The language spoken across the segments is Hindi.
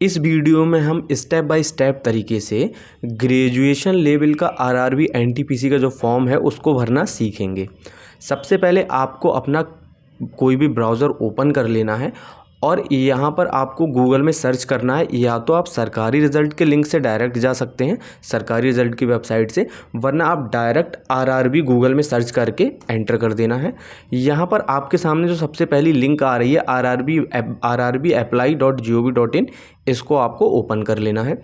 इस वीडियो में हम स्टेप बाय स्टेप तरीके से ग्रेजुएशन लेवल का आरआरबी एनटीपीसी का जो फॉर्म है उसको भरना सीखेंगे। सबसे पहले आपको अपना कोई भी ब्राउज़र ओपन कर लेना है और यहाँ पर आपको गूगल में सर्च करना है। या तो आप सरकारी रिज़ल्ट के लिंक से डायरेक्ट जा सकते हैं, सरकारी रिज़ल्ट की वेबसाइट से, वरना आप डायरेक्ट आरआरबी गूगल में सर्च करके एंटर कर देना है। यहाँ पर आपके सामने जो सबसे पहली लिंक आ रही है rrbapply.gov.in, इसको आपको ओपन कर लेना है।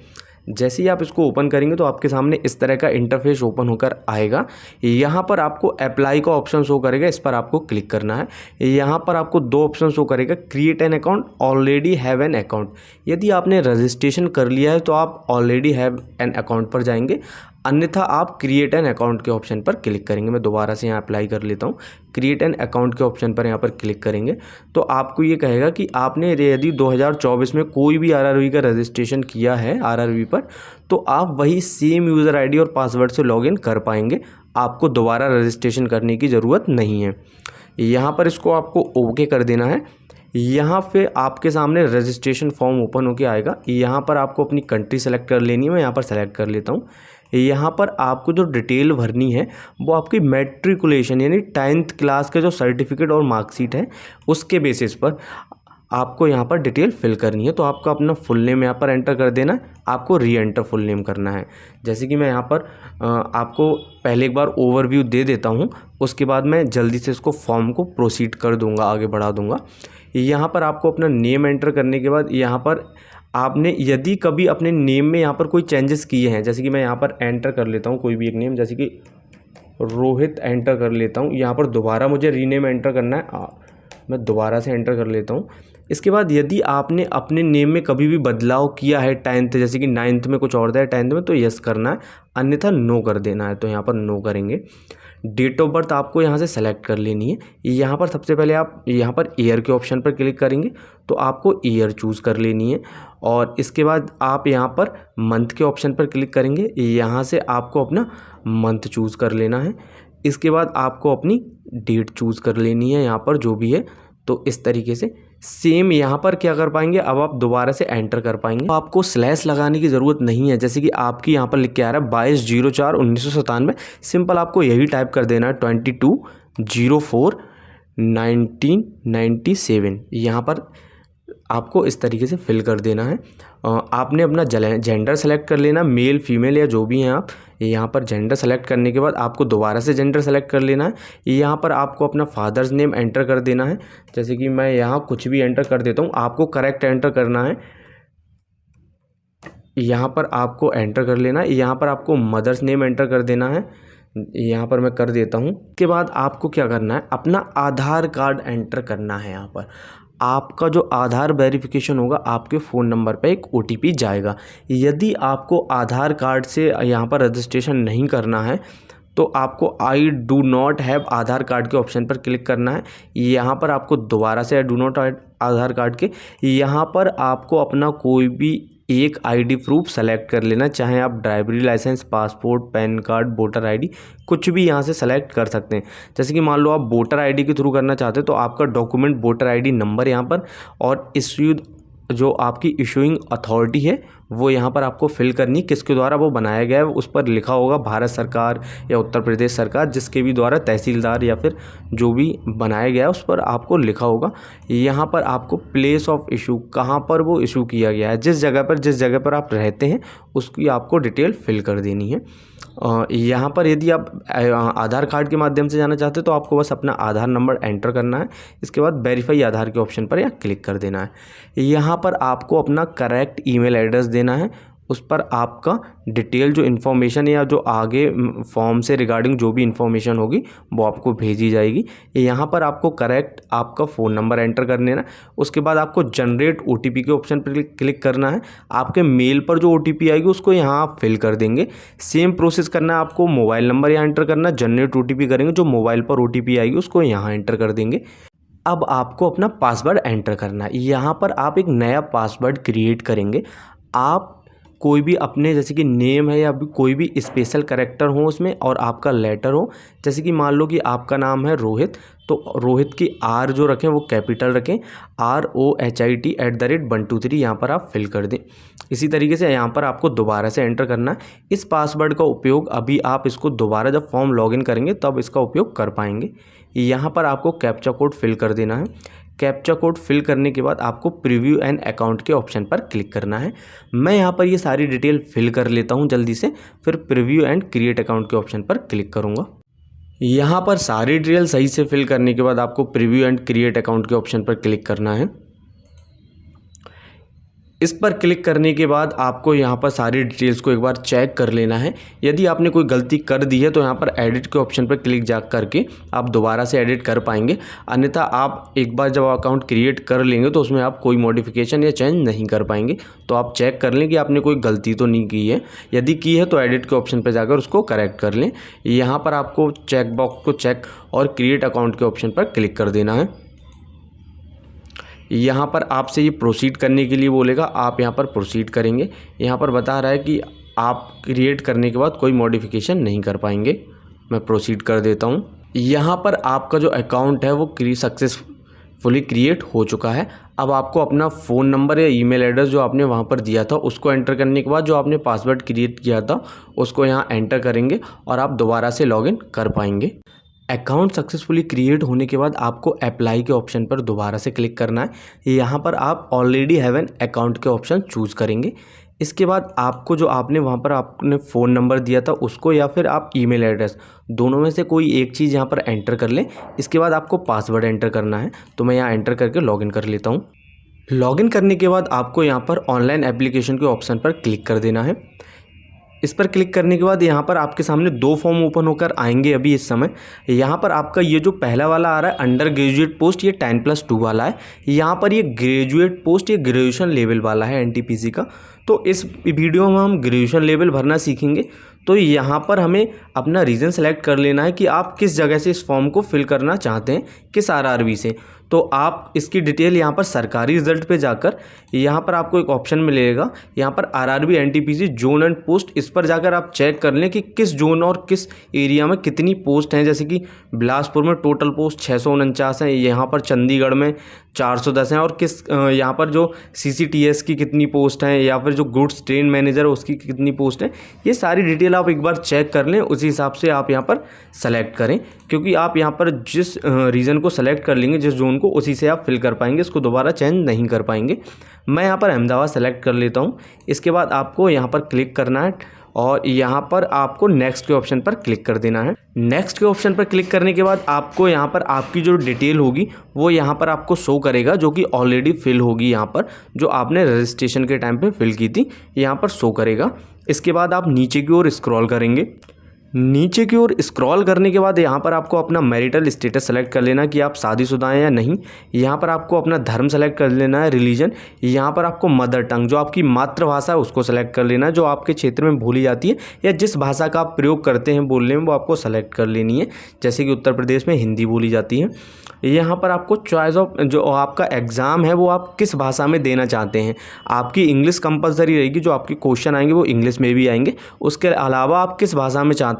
जैसे ही आप इसको ओपन करेंगे तो आपके सामने इस तरह का इंटरफेस ओपन होकर आएगा। यहाँ पर आपको अप्लाई का ऑप्शन शो करेगा, इस पर आपको क्लिक करना है। यहाँ पर आपको दो ऑप्शन शो करेगा, create an account, already have an account. यदि आपने रजिस्ट्रेशन कर लिया है तो आप ऑलरेडी हैव एन अकाउंट पर जाएंगे, अन्यथा आप क्रिएट एन अकाउंट के ऑप्शन पर क्लिक करेंगे। मैं दोबारा से यहाँ अप्लाई कर लेता हूँ। क्रिएट एन अकाउंट के ऑप्शन पर यहाँ पर क्लिक करेंगे तो आपको ये कहेगा कि आपने यदि 2024 में कोई भी आरआरबी का रजिस्ट्रेशन किया है आरआरबी पर, तो आप वही सेम यूज़र आईडी और पासवर्ड से लॉगिन कर पाएंगे। आपको दोबारा रजिस्ट्रेशन करने की ज़रूरत नहीं है। यहाँ पर इसको आपको ओके कर देना है। यहाँ पे आपके सामने रजिस्ट्रेशन फॉर्म ओपन होके आएगा। यहाँ पर आपको अपनी कंट्री सेलेक्ट कर लेनी है। मैं यहाँ पर सेलेक्ट कर लेता हूँ। यहाँ पर आपको जो डिटेल भरनी है वो आपकी मैट्रिकुलेशन यानी 10th क्लास के जो सर्टिफिकेट और मार्कशीट है उसके बेसिस पर आपको यहाँ पर डिटेल फिल करनी है। तो आपको अपना फुल नेम यहाँ पर एंटर कर देना है, आपको री एंटर फुल नेम करना है। जैसे कि मैं यहाँ पर आपको पहले एक बार ओवरव्यू दे देता हूँ, उसके बाद मैं जल्दी से इसको फॉर्म को प्रोसीड कर दूँगा, आगे बढ़ा दूँगा। यहाँ पर आपको अपना नेम एंटर करने के बाद यहाँ पर आपने यदि कभी अपने नेम में यहाँ पर कोई चेंजेस किए हैं, जैसे कि मैं यहाँ पर एंटर कर लेता हूँ कोई भी एक नेम, जैसे कि रोहित एंटर कर लेता हूँ। यहाँ पर दोबारा मुझे रीनेम एंटर करना है, मैं दोबारा से एंटर कर लेता हूँ। इसके बाद यदि आपने अपने नेम में कभी भी बदलाव किया है 10th, जैसे कि 9th में कुछ और था 10th में, तो यस करना है, अन्यथा नो कर देना है। तो यहाँ पर नो करेंगे। डेट ऑफ बर्थ आपको यहाँ से सेलेक्ट कर लेनी है। यहाँ पर सबसे पहले आप यहाँ पर ईयर के ऑप्शन पर क्लिक करेंगे तो आपको ईयर चूज़ कर लेनी है। और इसके बाद आप यहाँ पर मंथ के ऑप्शन पर क्लिक करेंगे। यहाँ से आपको अपना मंथ चूज़ कर लेना है। इसके बाद आपको अपनी डेट चूज़ कर लेनी है यहाँ पर जो भी है। तो इस तरीके से सेम यहाँ पर क्या कर पाएंगे, अब आप दोबारा से एंटर कर पाएंगे। तो आपको स्लैश लगाने की ज़रूरत नहीं है, जैसे कि आपकी यहाँ पर लिख के आ रहा है 22/04/1997। सिंपल आपको यही टाइप कर देना है 22/04/1997। यहाँ पर आपको इस तरीके से फिल कर देना है। आपने अपना जेंडर सेलेक्ट कर लेना, मेल फीमेल या जो भी हैं आप। यहाँ पर जेंडर सेलेक्ट करने के बाद आपको दोबारा से जेंडर सेलेक्ट कर लेना है। यहाँ पर आपको अपना फादर्स नेम एंटर कर देना है, जैसे कि मैं यहाँ कुछ भी एंटर कर देता हूँ, आपको करेक्ट एंटर करना है। यहाँ पर आपको एंटर कर लेना है। यहाँ पर आपको मदर्स नेम एंटर कर देना है, यहाँ पर मैं कर देता हूँ। उसके बाद आपको क्या करना है, अपना आधार कार्ड एंटर करना है। यहाँ पर आपका जो आधार वेरिफिकेशन होगा, आपके फ़ोन नंबर पे एक OTP जाएगा। यदि आपको आधार कार्ड से यहाँ पर रजिस्ट्रेशन नहीं करना है तो आपको I do not have Aadhaar card के ऑप्शन पर क्लिक करना है। यहाँ पर आपको दोबारा से I do not Aadhaar card के यहाँ पर आपको अपना कोई भी एक ID प्रूफ सेलेक्ट कर लेना, चाहे आप ड्राइवरी licence, passport, PAN card, voter ID कुछ भी यहाँ से सेलेक्ट कर सकते हैं। जैसे कि मान लो आप वोटर ID के थ्रू करना चाहते हैं तो आपका डॉक्यूमेंट वोटर ID नंबर यहाँ पर और इश्यूड जो आपकी इशूइंग अथॉरिटी है वो यहाँ पर आपको फिल करनी, किसके द्वारा वो बनाया गया है उस पर लिखा होगा भारत सरकार या उत्तर प्रदेश सरकार, जिसके भी द्वारा तहसीलदार या फिर जो भी बनाया गया है उस पर आपको लिखा होगा। यहाँ पर आपको प्लेस ऑफ इशू, कहाँ पर वो इशू किया गया है, जिस जगह पर आप रहते हैं उसकी आपको डिटेल फिल कर देनी है। यहाँ पर यदि आप आधार कार्ड के माध्यम से जाना चाहते हैं तो आपको बस अपना आधार नंबर एंटर करना है। इसके बाद वेरीफाई आधार के ऑप्शन पर यहाँ क्लिक कर देना है। यहाँ पर आपको अपना करेक्ट ईमेल एड्रेस देना है, उस पर आपका डिटेल जो इन्फॉर्मेशन या जो आगे फॉर्म से रिगार्डिंग जो भी इन्फॉर्मेशन होगी वो आपको भेजी जाएगी। यहाँ पर आपको करेक्ट आपका फ़ोन नंबर एंटर कर लेना। उसके बाद आपको जनरेट OTP के ऑप्शन पर क्लिक करना है। आपके मेल पर जो OTP आएगी उसको यहाँ आप फिल कर देंगे। सेम प्रोसेस करना है, आपको मोबाइल नंबर यहाँ एंटर करना, जनरेट OTP करेंगे, जो मोबाइल पर OTP आएगी उसको यहाँ एंटर कर देंगे। अब आपको अपना पासवर्ड एंटर करना है। यहाँ पर आप एक नया पासवर्ड क्रिएट करेंगे। आप कोई भी अपने जैसे कि नेम है या कोई भी स्पेशल कैरेक्टर हो उसमें और आपका लेटर हो, जैसे कि मान लो कि आपका नाम है रोहित, तो रोहित की आर जो रखें वो कैपिटल रखें, ROHIT@123 यहाँ पर आप फिल कर दें। इसी तरीके से यहाँ पर आपको दोबारा से एंटर करना है। इस पासवर्ड का उपयोग अभी आप इसको दोबारा जब फॉर्म लॉगिन करेंगे तब इसका उपयोग कर पाएंगे। यहाँ पर आपको कैप्चा कोड फिल कर देना है। कैप्चा कोड फिल करने के बाद आपको प्रीव्यू एन अकाउंट के ऑप्शन पर क्लिक करना है। मैं यहाँ पर ये सारी डिटेल फिल कर लेता हूँ जल्दी से, फिर प्रीव्यू एंड क्रिएट अकाउंट के ऑप्शन पर क्लिक करूँगा। यहाँ पर सारी डिटेल सही से फिल करने के बाद आपको प्रीव्यू एंड क्रिएट अकाउंट के ऑप्शन पर क्लिक करना है। इस पर क्लिक करने के बाद आपको यहाँ पर सारी डिटेल्स को एक बार चेक कर लेना है। यदि आपने कोई गलती कर दी है तो यहाँ पर एडिट के ऑप्शन पर क्लिक जा करके आप दोबारा से एडिट कर पाएंगे, अन्यथा आप एक बार जब अकाउंट क्रिएट कर लेंगे तो उसमें आप कोई मॉडिफिकेशन या चेंज नहीं कर पाएंगे। तो आप चेक कर लें कि आपने कोई गलती तो नहीं की है, यदि की है तो एडिट के ऑप्शन पर जाकर उसको करेक्ट कर लें। यहाँ पर आपको चेक बॉक्स को चेक और क्रिएट अकाउंट के ऑप्शन पर क्लिक कर देना है। यहाँ पर आपसे ये प्रोसीड करने के लिए बोलेगा, आप यहाँ पर प्रोसीड करेंगे। यहाँ पर बता रहा है कि आप क्रिएट करने के बाद कोई मॉडिफिकेशन नहीं कर पाएंगे। मैं प्रोसीड कर देता हूँ। यहाँ पर आपका जो अकाउंट है वो सक्सेसफुली क्रिएट हो चुका है। अब आपको अपना फ़ोन नंबर या ईमेल एड्रेस जो आपने वहाँ पर दिया था उसको एंटर करने के बाद जो आपने पासवर्ड क्रिएट किया था उसको यहाँ एंटर करेंगे और आप दोबारा से लॉगिन कर पाएंगे। अकाउंट सक्सेसफुली क्रिएट होने के बाद आपको अप्लाई के ऑप्शन पर दोबारा से क्लिक करना है। यहाँ पर आप ऑलरेडी हैव एन अकाउंट के ऑप्शन चूज़ करेंगे। इसके बाद आपको जो आपने वहाँ पर आपने फ़ोन नंबर दिया था उसको या फिर आप ईमेल एड्रेस, दोनों में से कोई एक चीज़ यहाँ पर एंटर कर लें। इसके बाद आपको पासवर्ड एंटर करना है, तो मैं यहाँ एंटर करके लॉगिन कर लेता हूँ। लॉगिन करने के बाद आपको यहाँ पर ऑनलाइन एप्लीकेशन के ऑप्शन पर क्लिक कर देना है। इस पर क्लिक करने के बाद यहाँ पर आपके सामने 2 फॉर्म ओपन होकर आएंगे अभी इस समय। यहाँ पर आपका ये जो पहला वाला आ रहा है अंडर ग्रेजुएट पोस्ट, ये 10+2 वाला है। यहाँ पर ये ग्रेजुएट पोस्ट, ये ग्रेजुएशन लेवल वाला है NTPC का। तो इस वीडियो में हम ग्रेजुएशन लेवल भरना सीखेंगे। तो यहाँ पर हमें अपना रीज़न सेलेक्ट कर लेना है कि आप किस जगह से इस फॉर्म को फिल करना चाहते हैं, किस RRB से। तो आप इसकी डिटेल यहाँ पर सरकारी रिजल्ट पे जाकर यहाँ पर आपको एक ऑप्शन मिलेगा, यहाँ पर RRB NTPC zone and post, इस पर जाकर आप चेक कर लें कि किस जोन और किस एरिया में कितनी पोस्ट हैं। जैसे कि बिलासपुर में टोटल पोस्ट 649 है, यहाँ पर चंडीगढ़ में 410 हैं, और किस यहाँ पर जो CCTS की कितनी पोस्ट हैं या फिर जो गुड्स ट्रेन मैनेजर है उसकी कितनी पोस्ट है। ये सारी डिटेल आप एक बार चेक कर लें, उसी हिसाब से आप यहाँ पर सेलेक्ट करें, क्योंकि आप यहाँ पर जिस रीजन को सेलेक्ट कर लेंगे, जिस जोन को, उसी से आप फिल कर पाएंगे, इसको दोबारा चेंज नहीं कर पाएंगे। मैं यहाँ पर अहमदाबाद सेलेक्ट कर लेता हूँ। इसके बाद आपको यहाँ पर क्लिक करना है और यहाँ पर आपको नेक्स्ट के ऑप्शन पर क्लिक कर देना है। नेक्स्ट के ऑप्शन पर क्लिक करने के बाद आपको यहाँ पर आपकी जो डिटेल होगी वो यहाँ पर आपको शो करेगा, जो कि ऑलरेडी फिल होगी। यहाँ पर जो आपने रजिस्ट्रेशन के टाइम पे फिल की थी यहाँ पर शो करेगा। इसके बाद आप नीचे की ओर स्क्रॉल करेंगे। नीचे की ओर स्क्रॉल करने के बाद यहाँ पर आपको अपना मैरिटल स्टेटस सेलेक्ट कर लेना कि आप शादीशुदा हैं या नहीं। यहाँ पर आपको अपना धर्म सेलेक्ट कर लेना है, रिलीजन। यहाँ पर आपको मदर टंग, जो आपकी मातृभाषा है, उसको सेलेक्ट कर लेना है, जो आपके क्षेत्र में बोली जाती है या जिस भाषा का आप प्रयोग करते हैं बोलने में, वो आपको सेलेक्ट कर लेनी है। जैसे कि उत्तर प्रदेश में हिंदी बोली जाती है। यहाँ पर आपको चॉइस ऑफ, जो आपका एग्ज़ाम है वो आप किस भाषा में देना चाहते हैं। आपकी इंग्लिश कंपलसरी रहेगी, जो आपके क्वेश्चन आएंगे वो इंग्लिश में भी आएंगे। उसके अलावा आप किस भाषा में चाहते हैं,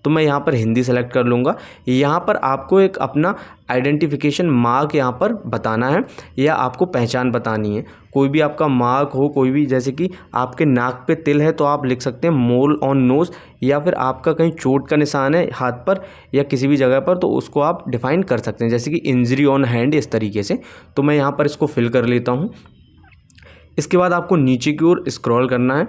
तो मैं यहाँ पर हिंदी सेलेक्ट कर लूँगा। यहाँ पर आपको एक अपना आइडेंटिफिकेशन मार्क यहाँ पर बताना है या आपको पहचान बतानी है। कोई भी आपका मार्क हो, कोई भी, जैसे कि आपके नाक पे तिल है तो आप लिख सकते हैं मोल ऑन नोज़, या फिर आपका कहीं चोट का निशान है हाथ पर या किसी भी जगह पर, तो उसको आप डिफ़ाइन कर सकते हैं, जैसे कि इंजरी ऑन हैंड, इस तरीके से। तो मैं यहाँ पर इसको फिल कर लेता हूँ। इसके बाद आपको नीचे की ओर स्क्रॉल करना है।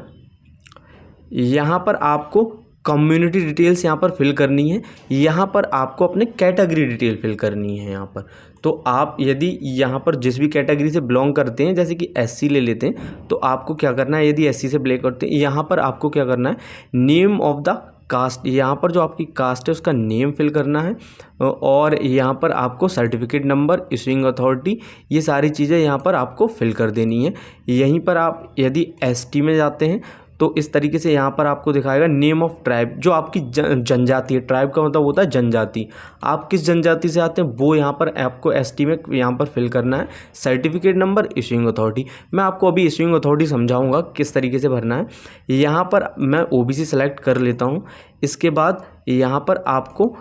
यहाँ पर आपको कम्युनिटी डिटेल्स यहाँ पर फिल करनी है। यहाँ पर आपको अपने कैटेगरी डिटेल फिल करनी है। यहाँ पर तो आप यदि यहाँ पर जिस भी कैटेगरी से बिलोंग करते हैं, जैसे कि SC ले लेते हैं, तो आपको क्या करना है, यदि SC से बिलोंग करते हैं, यहाँ पर आपको क्या करना है, नेम ऑफ द कास्ट, यहाँ पर जो आपकी कास्ट है उसका नेम फिल करना है। और यहाँ पर आपको सर्टिफिकेट नंबर, इशूइंग अथॉरिटी, ये सारी चीज़ें यहाँ पर आपको फिल कर देनी है। यहीं पर आप यदि ST में जाते हैं तो इस तरीके से यहाँ पर आपको दिखाएगा नेम ऑफ ट्राइब, जो आपकी जनजाति है। ट्राइब का मतलब होता है जनजाति। आप किस जनजाति से आते हैं वो यहाँ पर आपको ST में यहाँ पर फिल करना है। सर्टिफिकेट नंबर, इशूइंग अथॉरिटी, मैं आपको अभी इशूइंग अथॉरिटी समझाऊंगा किस तरीके से भरना है। यहाँ पर मैं OBC सेलेक्ट कर लेता हूँ। इसके बाद यहाँ पर आपको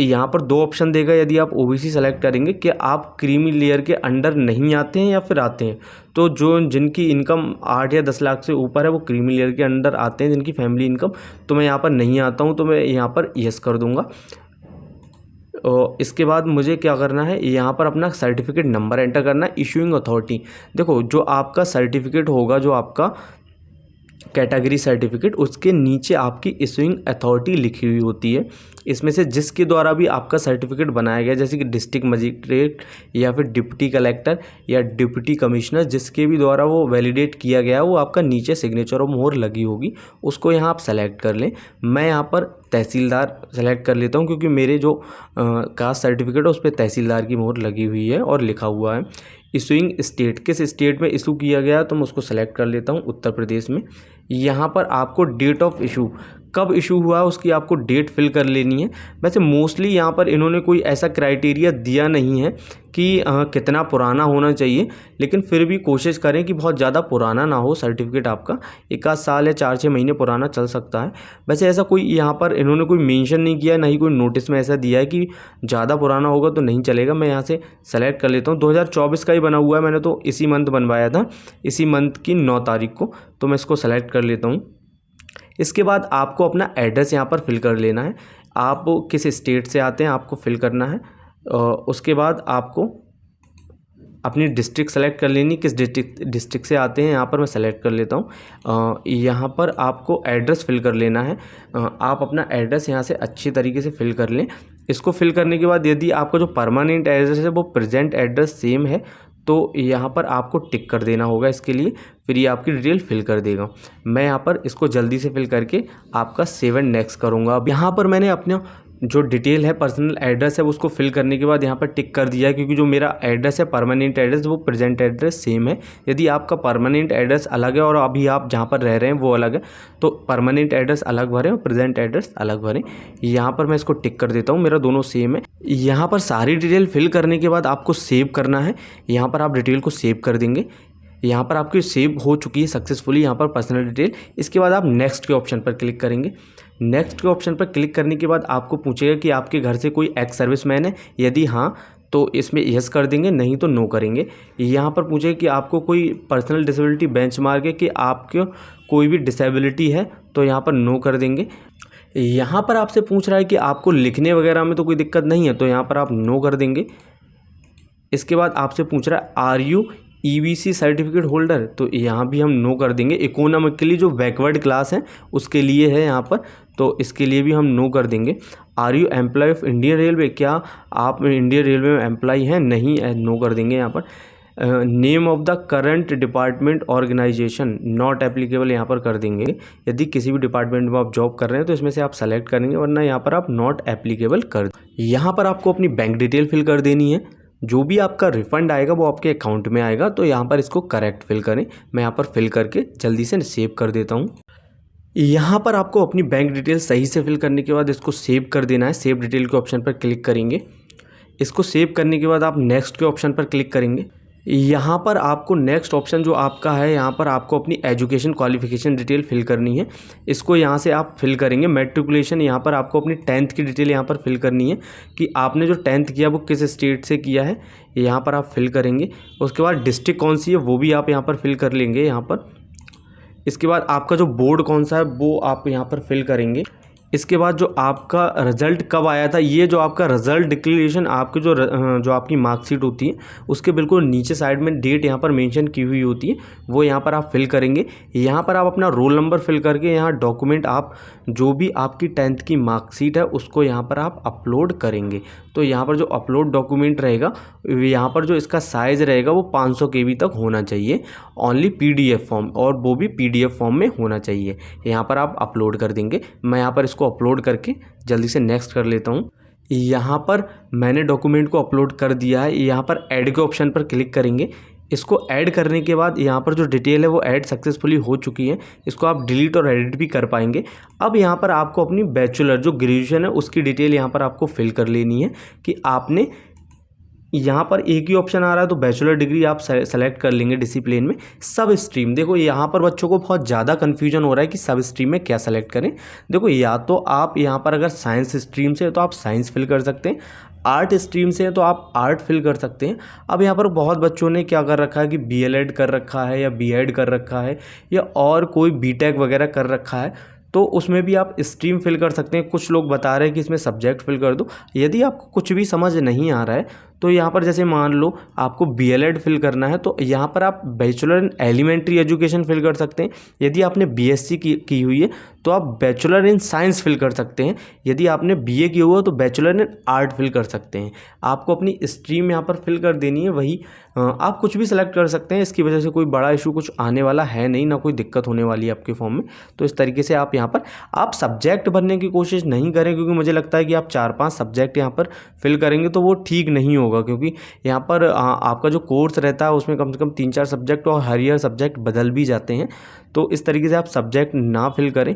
यहाँ पर दो ऑप्शन देगा यदि आप ओबीसी सेलेक्ट करेंगे कि आप क्रीमी लेयर के अंडर नहीं आते हैं या फिर आते हैं। तो जो जिनकी इनकम 8 या 10 लाख से ऊपर है वो क्रीमी लेयर के अंडर आते हैं, जिनकी फैमिली इनकम। तो मैं यहाँ पर नहीं आता हूँ, तो मैं यहाँ पर यस कर दूँगा। और इसके बाद मुझे क्या करना है, यहाँ पर अपना सर्टिफिकेट नंबर एंटर करना है। इशूइंग अथॉरिटी, देखो जो आपका सर्टिफिकेट होगा, जो आपका कैटेगरी सर्टिफिकेट, उसके नीचे आपकी इशूइंग अथॉरिटी लिखी हुई होती है। इसमें से जिसके द्वारा भी आपका सर्टिफिकेट बनाया गया, जैसे कि डिस्ट्रिक्ट मजिस्ट्रेट या फिर डिप्टी कलेक्टर या डिप्टी कमिश्नर, जिसके भी द्वारा वो वैलिडेट किया गया, वो आपका नीचे सिग्नेचर और मोहर लगी होगी, उसको यहाँ आप सेलेक्ट कर लें। मैं यहाँ पर तहसीलदार सेलेक्ट कर लेता हूँ, क्योंकि मेरे जो कास्ट सर्टिफिकेट है उस पर तहसीलदार की मोहर लगी हुई है और लिखा हुआ है। इशूइंग स्टेट, किस स्टेट में इशू किया गया तो मैं उसको सेलेक्ट कर लेता हूँ, उत्तर प्रदेश में। यहाँ पर आपको डेट ऑफ इशू, कब इशू हुआ उसकी आपको डेट फिल कर लेनी है। वैसे मोस्टली यहाँ पर इन्होंने कोई ऐसा क्राइटेरिया दिया नहीं है कि कितना पुराना होना चाहिए, लेकिन फिर भी कोशिश करें कि बहुत ज़्यादा पुराना ना हो सर्टिफिकेट आपका। 1 आध साल या 4-6 महीने पुराना चल सकता है। वैसे ऐसा कोई यहाँ पर इन्होंने कोई मेंशन नहीं किया, ना ही कोई नोटिस में ऐसा दिया है कि ज़्यादा पुराना होगा तो नहीं चलेगा। मैं यहाँ से सेलेक्ट कर लेता हूँ। 2024 का ही बना हुआ है, मैंने तो इसी मंथ बनवाया था, इसी मंथ की 9 तारीख को, तो मैं इसको सेलेक्ट कर लेता हूँ। इसके बाद आपको अपना एड्रेस यहाँ पर फिल कर लेना है। आप किस स्टेट से आते हैं आपको फिल करना है। उसके बाद आपको अपनी डिस्ट्रिक्ट सेलेक्ट कर लेनी, किस डिस्ट्रिक्ट से आते हैं यहाँ पर मैं सेलेक्ट कर लेता हूँ। यहाँ पर आपको एड्रेस फिल कर लेना है। आप अपना एड्रेस यहाँ से अच्छी तरीके से फिल कर लें। इसको फिल करने के बाद यदि आपका जो परमानेंट एड्रेस है वो प्रेजेंट एड्रेस सेम है तो यहाँ पर आपको टिक कर देना होगा इसके लिए, फिर ये आपकी डिटेल फिल कर देगा। मैं यहाँ पर इसको जल्दी से फिल करके आपका सेव एंड नेक्स्ट करूँगा। अब यहाँ पर मैंने अपना जो डिटेल है, पर्सनल एड्रेस है, उसको फिल करने के बाद यहाँ पर टिक कर दिया है, क्योंकि जो मेरा एड्रेस है परमानेंट एड्रेस वो प्रेजेंट एड्रेस सेम है। यदि आपका परमानेंट एड्रेस अलग है और अभी आप जहाँ पर रह रहे हैं वो अलग है, तो परमानेंट एड्रेस अलग भरें और प्रेजेंट एड्रेस अलग भरें। यहाँ पर मैं इसको टिक कर देता हूँ, मेरा दोनों सेम है। यहाँ पर सारी डिटेल फिल करने के बाद आपको सेव करना है। यहाँ पर आप डिटेल को सेव कर देंगे। यहाँ पर आपकी सेव हो चुकी है सक्सेसफुली यहाँ पर पर्सनल डिटेल। इसके बाद आप नेक्स्ट के ऑप्शन पर क्लिक करेंगे। नेक्स्ट के ऑप्शन पर क्लिक करने के बाद आपको पूछेगा कि आपके घर से कोई एक्स सर्विसमैन है, यदि हाँ तो इसमें यस कर देंगे, नहीं तो नो करेंगे। यहाँ पर पूछेगा कि आपको कोई पर्सनल डिसेबिलिटी बेंचमार्क है, कि आपको कोई भी डिसेबिलिटी है, तो यहाँ पर नो कर देंगे। यहाँ पर आपसे पूछ रहा है कि आपको लिखने वगैरह में तो कोई दिक्कत नहीं है, तो यहाँ पर आप नो कर देंगे। इसके बाद आपसे पूछ रहा है are you EBC certificate holder, तो यहाँ भी हम नो कर देंगे। इकोनॉमिकली जो बैकवर्ड क्लास है उसके लिए है यहाँ पर, तो इसके लिए भी हम नो कर देंगे। Are you employ of Indian railway, क्या आप इंडियन रेलवे में एम्प्लॉय हैं, नहीं, नो कर देंगे यहाँ पर। Name of the current department organization not applicable यहाँ पर कर देंगे। यदि किसी भी डिपार्टमेंट में आप जॉब कर रहे हैं तो इसमें से आप सेलेक्ट करेंगे, वरना यहाँ पर आप नॉट एप्लीकेबल कर। यहाँ पर आपको अपनी बैंक डिटेल फिल कर देनी है। जो भी आपका रिफ़ंड आएगा वो आपके अकाउंट में आएगा, तो यहाँ पर इसको करेक्ट फिल करें। मैं यहाँ पर फिल करके जल्दी से सेव कर देता हूँ। यहाँ पर आपको अपनी बैंक डिटेल सही से फिल करने के बाद इसको सेव कर देना है। सेव डिटेल के ऑप्शन पर क्लिक करेंगे। इसको सेव करने के बाद आप नेक्स्ट के ऑप्शन पर क्लिक करेंगे। यहाँ पर आपको नेक्स्ट ऑप्शन जो आपका है, यहाँ पर आपको अपनी एजुकेशन क्वालिफिकेशन डिटेल फिल करनी है। इसको यहाँ से आप फिल करेंगे। मैट्रिकुलेशन, यहाँ पर आपको अपनी 10th की डिटेल यहाँ पर फिल करनी है कि आपने जो 10th किया वो किस स्टेट से किया है, यहाँ पर आप फिल करेंगे। उसके बाद डिस्ट्रिक्ट कौन सी है वो भी आप यहाँ पर फिल कर लेंगे यहाँ पर। इसके बाद आपका जो बोर्ड कौन सा है वो आप यहाँ पर फिल करेंगे। इसके बाद जो आपका रिज़ल्ट कब आया था, ये जो आपका रिज़ल्ट डिक्लेरेशन, आपकी जो आपकी मार्कशीट होती है उसके बिल्कुल नीचे साइड में डेट यहाँ पर मेंशन की हुई होती है, वो यहाँ पर आप फिल करेंगे। यहाँ पर आप अपना रोल नंबर फिल करके यहाँ डॉक्यूमेंट, आप जो भी आपकी 10th की मार्कशीट है उसको यहाँ पर आप अपलोड करेंगे। तो यहाँ पर जो अपलोड डॉक्यूमेंट रहेगा, यहाँ पर जो इसका साइज़ रहेगा वो 500 KB तक होना चाहिए, ओनली PDF फॉर्म, और वो भी PDF फॉर्म में होना चाहिए। यहाँ पर आप अपलोड कर देंगे। मैं यहाँ पर इसको अपलोड करके जल्दी से नेक्स्ट कर लेता हूँ। यहाँ पर मैंने डॉक्यूमेंट को अपलोड कर दिया है। यहाँ पर ऐड के ऑप्शन पर क्लिक करेंगे। इसको ऐड करने के बाद यहाँ पर जो डिटेल है वो ऐड सक्सेसफुली हो चुकी है। इसको आप डिलीट और एडिट भी कर पाएंगे। अब यहाँ पर आपको अपनी बैचलर जो ग्रेजुएशन है उसकी डिटेल यहाँ पर आपको फिल कर लेनी है कि आपने यहाँ पर एक ही ऑप्शन आ रहा है, तो बैचलर डिग्री आप सेलेक्ट कर लेंगे डिसिप्लिन में। सब स्ट्रीम, देखो यहाँ पर बच्चों को बहुत ज़्यादा कन्फ्यूजन हो रहा है कि सब स्ट्रीम में क्या सेलेक्ट करें। देखो या तो आप यहाँ पर अगर साइंस स्ट्रीम से है तो आप साइंस फिल कर सकते हैं, आर्ट स्ट्रीम से है तो आप आर्ट फिल कर सकते हैं। अब यहाँ पर बहुत बच्चों ने क्या कर रखा है कि BLED कर रखा है या B.Ed कर रखा है या और कोई B.Tech वगैरह कर रखा है, तो उसमें भी आप स्ट्रीम फिल कर सकते हैं। कुछ लोग बता रहे हैं कि इसमें सब्जेक्ट फिल कर दो। यदि आपको कुछ भी समझ नहीं आ रहा है तो यहाँ पर जैसे मान लो आपको BLED फिल करना है, तो यहाँ पर आप bachelor in elementary education fill कर सकते हैं। यदि आपने BSc की हुई है तो आप बैचलर इन साइंस फिल कर सकते हैं। यदि आपने BA किया हुआ है तो बैचलर इन आर्ट फिल कर सकते हैं। आपको अपनी स्ट्रीम यहाँ पर फिल कर देनी है, वही आप कुछ भी सेलेक्ट कर सकते हैं। इसकी वजह से कोई बड़ा इशू कुछ आने वाला है नहीं, ना कोई दिक्कत होने वाली है आपके फॉर्म में। तो इस तरीके से आप यहाँ पर आप सब्जेक्ट भरने की कोशिश नहीं करें, क्योंकि मुझे लगता है कि आप 4-5 सब्जेक्ट यहाँ पर फिल करेंगे तो वो ठीक नहीं होगा, क्योंकि यहाँ पर आपका जो कोर्स रहता है उसमें कम से कम 3-4 सब्जेक्ट और हर ईयर सब्जेक्ट बदल भी जाते हैं। तो इस तरीके से आप सब्जेक्ट ना फिल करें।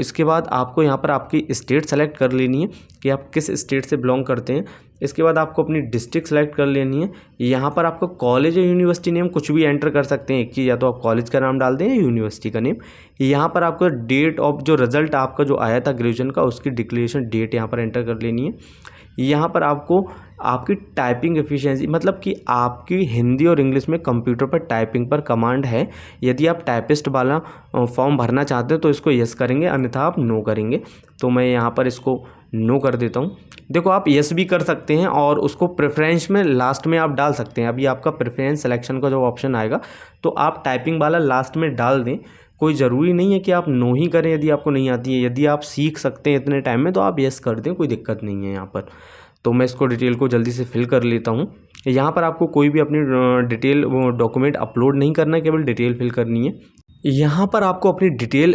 इसके बाद आपको यहाँ पर आपकी स्टेट सेलेक्ट कर लेनी है कि आप किस स्टेट से बिलोंग करते हैं। इसके बाद आपको अपनी डिस्ट्रिक्ट सेलेक्ट कर लेनी है। यहाँ पर आपको कॉलेज या यूनिवर्सिटी नेम कुछ भी एंटर कर सकते हैं, एक चीज़, या तो आप कॉलेज का नाम डाल दें या यूनिवर्सिटी का नेम। यहाँ पर आपको डेट ऑफ जो रिज़ल्ट आपका जो आया था ग्रेजुएशन का, उसकी डिक्लेरेशन डेट यहाँ पर एंटर कर लेनी है। यहाँ पर आपको आपकी टाइपिंग एफिशिएंसी, मतलब कि आपकी हिंदी और इंग्लिश में कंप्यूटर पर टाइपिंग पर कमांड है। यदि आप टाइपिस्ट वाला फॉर्म भरना चाहते हैं तो इसको यस करेंगे, अन्यथा आप नो करेंगे। तो मैं यहाँ पर इसको नो कर देता हूँ। देखो आप यस भी कर सकते हैं और उसको प्रेफरेंस में लास्ट में आप डाल सकते हैं। अभी आपका प्रेफरेंस सिलेक्शन का जो ऑप्शन आएगा तो आप टाइपिंग वाला लास्ट में डाल दें। कोई ज़रूरी नहीं है कि आप नो ही करें यदि आपको नहीं आती है। यदि आप सीख सकते हैं इतने टाइम में तो आप यस कर दें, कोई दिक्कत नहीं है यहाँ पर। तो मैं इसको डिटेल को जल्दी से फिल कर लेता हूँ। यहाँ पर आपको कोई भी अपनी डिटेल डॉक्यूमेंट अपलोड नहीं करना है, केवल डिटेल फिल करनी है। यहाँ पर आपको अपनी डिटेल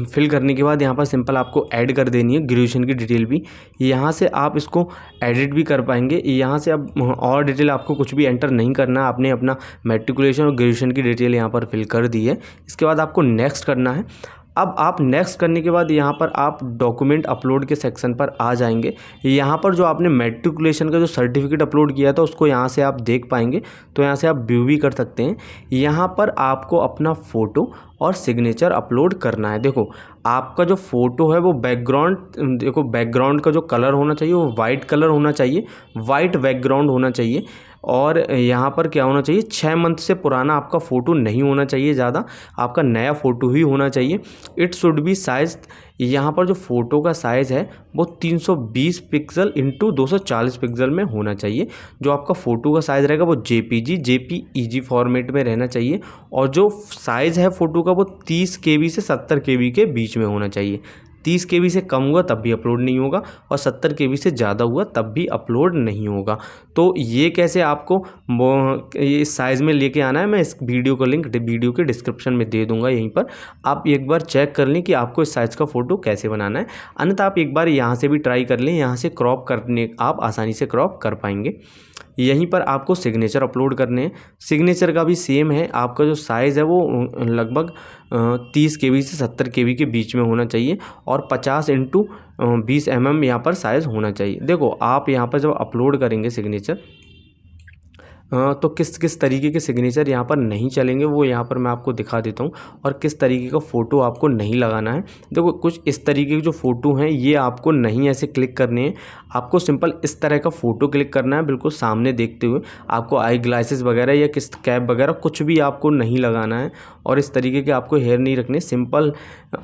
फिल करने के बाद यहाँ पर सिंपल आपको ऐड कर देनी है ग्रेजुएशन की डिटेल भी। यहाँ से आप इसको एडिट भी कर पाएंगे। यहाँ से अब और डिटेल आपको कुछ भी एंटर नहीं करना है। आपने अपना मैट्रिकुलेशन और ग्रेजुएशन की डिटेल यहाँ पर फिल कर दी है। इसके बाद आपको नेक्स्ट करना है। अब आप नेक्स्ट करने के बाद यहाँ पर आप डॉक्यूमेंट अपलोड के सेक्शन पर आ जाएंगे। यहाँ पर जो आपने मैट्रिकुलेशन का जो सर्टिफिकेट अपलोड किया था उसको यहाँ से आप देख पाएंगे, तो यहाँ से आप व्यू भी कर सकते हैं। यहाँ पर आपको अपना फ़ोटो और सिग्नेचर अपलोड करना है। देखो आपका जो फ़ोटो है वो बैकग्राउंड, देखो बैकग्राउंड का जो कलर होना चाहिए वो वाइट कलर होना चाहिए, वाइट बैकग्राउंड होना चाहिए। और यहाँ पर क्या होना चाहिए, 6 मंथ से पुराना आपका फ़ोटो नहीं होना चाहिए ज़्यादा, आपका नया फ़ोटो ही होना चाहिए। इट शुड बी साइज, यहाँ पर जो फ़ोटो का साइज़ है वो 320 पिक्सल इंटू 240 पिक्सल में होना चाहिए। जो आपका फ़ोटो का साइज़ रहेगा वो JPG फॉर्मेट में रहना चाहिए। और जो साइज़ है फ़ोटो का वो 30 KB से 70 KB के बीच में होना चाहिए। 30 KB से कम हुआ तब भी अपलोड नहीं होगा और 70 KB से ज़्यादा हुआ तब भी अपलोड नहीं होगा। तो ये कैसे आपको ये साइज़ में लेके आना है, मैं इस वीडियो का लिंक वीडियो के डिस्क्रिप्शन में दे दूंगा। यहीं पर आप एक बार चेक कर लें कि आपको इस साइज़ का फ़ोटो कैसे बनाना है। अन्यथा आप एक बार यहाँ से भी ट्राई कर लें, यहाँ से क्रॉप करने आप आसानी से क्रॉप कर पाएंगे। यहीं पर आपको सिग्नेचर अपलोड करने हैं। सिग्नेचर का भी सेम है, आपका जो साइज़ है वो लगभग 30 KB से 70 KB के बीच में होना चाहिए और 50 इंटू 20 mm यहाँ पर साइज़ होना चाहिए। देखो आप यहाँ पर जब अपलोड करेंगे सिग्नेचर तो किस किस तरीके के सिग्नेचर यहाँ पर नहीं चलेंगे वो यहाँ पर मैं आपको दिखा देता हूँ, और किस तरीके का फ़ोटो आपको नहीं लगाना है। देखो कुछ इस तरीके के जो फ़ोटो हैं ये आपको नहीं ऐसे क्लिक करने हैं, आपको सिंपल इस तरह का फ़ोटो क्लिक करना है बिल्कुल सामने देखते हुए। आपको आई ग्लासेस वगैरह या किस कैप वगैरह कुछ भी आपको नहीं लगाना है, और इस तरीके के आपको हेयर नहीं रखने। सिंपल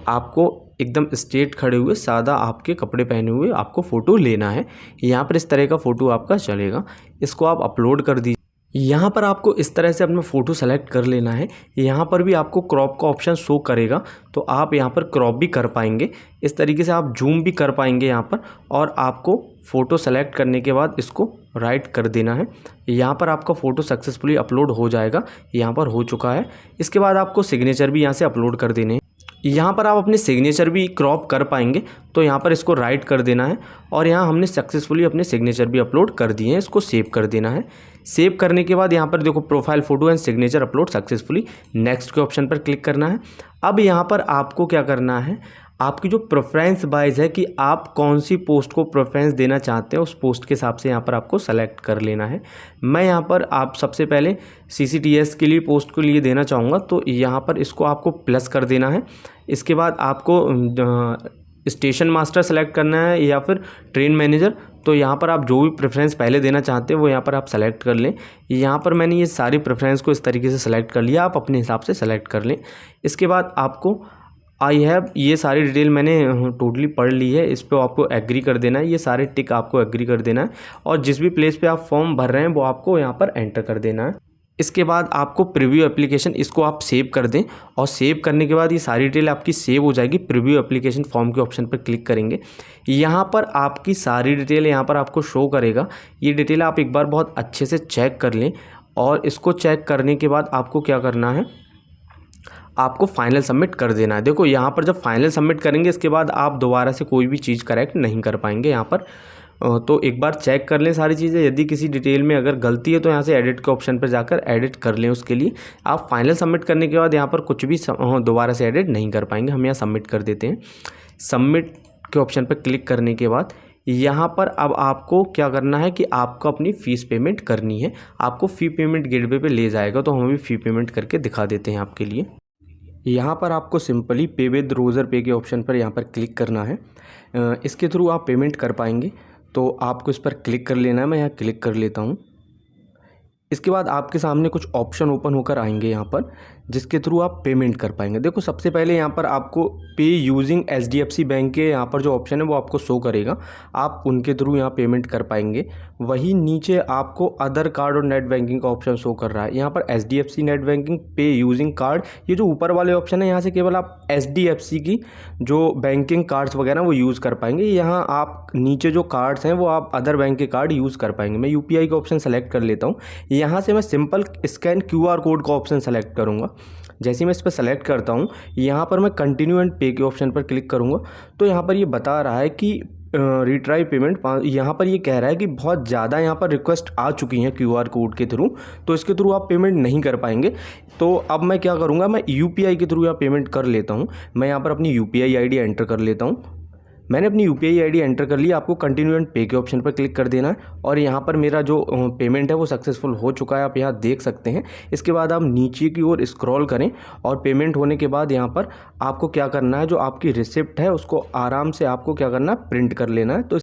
आपको एकदम स्ट्रेट खड़े हुए सादा आपके कपड़े पहने हुए आपको फ़ोटो लेना है। यहाँ पर इस तरह का फ़ोटो आपका चलेगा, इसको आप अपलोड कर दीजिए। यहाँ पर आपको इस तरह से अपना फ़ोटो सेलेक्ट कर लेना है। यहाँ पर भी आपको क्रॉप का ऑप्शन शो करेगा, तो आप यहाँ पर क्रॉप भी कर पाएंगे। इस तरीके से आप जूम भी कर पाएंगे यहाँ पर। और आपको फ़ोटो सेलेक्ट करने के बाद इसको राइट कर देना है। यहाँ पर आपका फ़ोटो सक्सेसफुली अपलोड हो जाएगा, यहाँ पर हो चुका है। इसके बाद आपको सिग्नेचर भी यहाँ से अपलोड कर देने हैं। यहाँ पर आप अपने सिग्नेचर भी क्रॉप कर पाएंगे, तो यहाँ पर इसको राइट कर देना है। और यहाँ हमने सक्सेसफुली अपने सिग्नेचर भी अपलोड कर दिए हैं, इसको सेव कर देना है। सेव करने के बाद यहाँ पर देखो profile photo and signature upload successfully, next के ऑप्शन पर क्लिक करना है। अब यहाँ पर आपको क्या करना है, आपकी जो प्रेफरेंस वाइज है कि आप कौन सी पोस्ट को प्रेफरेंस देना चाहते हैं, उस पोस्ट के हिसाब से यहाँ पर आपको सेलेक्ट कर लेना है। मैं यहाँ पर आप सबसे पहले CCTS के लिए पोस्ट को लिए देना चाहूँगा, तो यहाँ पर इसको आपको प्लस कर देना है। इसके बाद आपको स्टेशन मास्टर सेलेक्ट करना है या फिर ट्रेन मैनेजर, तो यहाँ पर आप जो भी प्रेफरेंस पहले देना चाहते हैं वो यहाँ पर आप सेलेक्ट कर लें। यहाँ पर मैंने ये सारी प्रेफरेंस को इस तरीके से सेलेक्ट कर लिया, आप अपने हिसाब से सेलेक्ट कर लें। इसके बाद आपको आई हैव ये सारी डिटेल मैंने टोटली पढ़ ली है, इस पर आपको एग्री कर देना है, ये सारे टिक आपको एग्री कर देना है और जिस भी प्लेस पे आप फॉर्म भर रहे हैं वो आपको यहाँ पर एंटर कर देना है। इसके बाद आपको प्रीव्यू एप्लीकेशन, इसको आप सेव कर दें और सेव करने के बाद ये सारी डिटेल आपकी सेव हो जाएगी। प्रीव्यू एप्लीकेशन फॉर्म के ऑप्शन पर क्लिक करेंगे, यहाँ पर आपकी सारी डिटेल यहाँ पर आपको शो करेगा। ये डिटेल आप एक बार बहुत अच्छे से चेक कर लें और इसको चेक करने के बाद आपको क्या करना है, आपको फाइनल सबमिट कर देना है। देखो यहाँ पर जब फाइनल सबमिट करेंगे इसके बाद आप दोबारा से कोई भी चीज़ करेक्ट नहीं कर पाएंगे यहाँ पर, तो एक बार चेक कर लें सारी चीज़ें। यदि किसी डिटेल में अगर गलती है तो यहाँ से एडिट के ऑप्शन पर जाकर एडिट कर लें। उसके लिए आप फाइनल सबमिट करने के बाद यहाँ पर कुछ भी दोबारा से एडिट नहीं कर पाएंगे। हम यहाँ सबमिट कर देते हैं। सबमिट के ऑप्शन पर क्लिक करने के बाद यहाँ पर अब आपको क्या करना है कि आपको अपनी फ़ीस पेमेंट करनी है। आपको फ़ी पेमेंट गेटवे पे ले जाएगा, तो हम अभी फ़ी पेमेंट करके दिखा देते हैं आपके लिए। यहाँ पर आपको सिंपली पे विद रोज़र पे के ऑप्शन पर यहाँ पर क्लिक करना है। इसके थ्रू आप पेमेंट कर पाएंगे, तो आपको इस पर क्लिक कर लेना है। मैं यहाँ क्लिक कर लेता हूँ। इसके बाद आपके सामने कुछ ऑप्शन ओपन होकर आएंगे यहाँ पर, जिसके थ्रू आप पेमेंट कर पाएंगे। देखो सबसे पहले यहाँ पर आपको पे यूजिंग HDFC बैंक के यहाँ पर जो ऑप्शन है वो आपको शो करेगा, आप उनके थ्रू यहाँ पेमेंट कर पाएंगे। वही नीचे आपको अदर कार्ड और नेट बैंकिंग का ऑप्शन शो कर रहा है। यहाँ पर HDFC नेट बैंकिंग, पे यूजिंग कार्ड, ये जो ऊपर वाले ऑप्शन है यहाँ से केवल आप HDFC की जो बैंकिंग कार्ड्स वगैरह वो यूज़ कर पाएंगे। यहाँ आप नीचे जो कार्ड्स हैं वो आप अदर बैंक के कार्ड यूज़ कर पाएंगे। मैं UPI का ऑप्शन सेलेक्ट कर लेता हूँ। यहाँ से मैं सिंपल स्कैन QR कोड का ऑप्शन सेलेक्ट करूँगा। जैसे ही मैं इस पर सेलेक्ट करता हूँ, यहाँ पर मैं कंटिन्यू एंड पे के ऑप्शन पर क्लिक करूँगा, तो यहाँ पर ये बता रहा है कि रिट्राई पेमेंट, यहाँ पर ये कह रहा है कि बहुत ज़्यादा यहाँ पर रिक्वेस्ट आ चुकी हैं QR कोड के थ्रू, तो इसके थ्रू आप पेमेंट नहीं कर पाएंगे। तो अब मैं क्या करूँगा, मैं UPI के थ्रू यहाँ पेमेंट कर लेता हूँ। मैं यहाँ पर अपनी UPI ID एंटर कर लेता हूँ। मैंने अपनी UPI ID एंटर कर ली। आपको कंटिन्यू एंड पे के ऑप्शन पर क्लिक कर देना है और यहाँ पर मेरा जो पेमेंट है वो सक्सेसफुल हो चुका है, आप यहाँ देख सकते हैं। इसके बाद आप नीचे की ओर स्क्रॉल करें और पेमेंट होने के बाद यहाँ पर आपको क्या करना है, जो आपकी रिसिप्ट है उसको आराम से आपको क्या करना है, प्रिंट कर लेना है। तो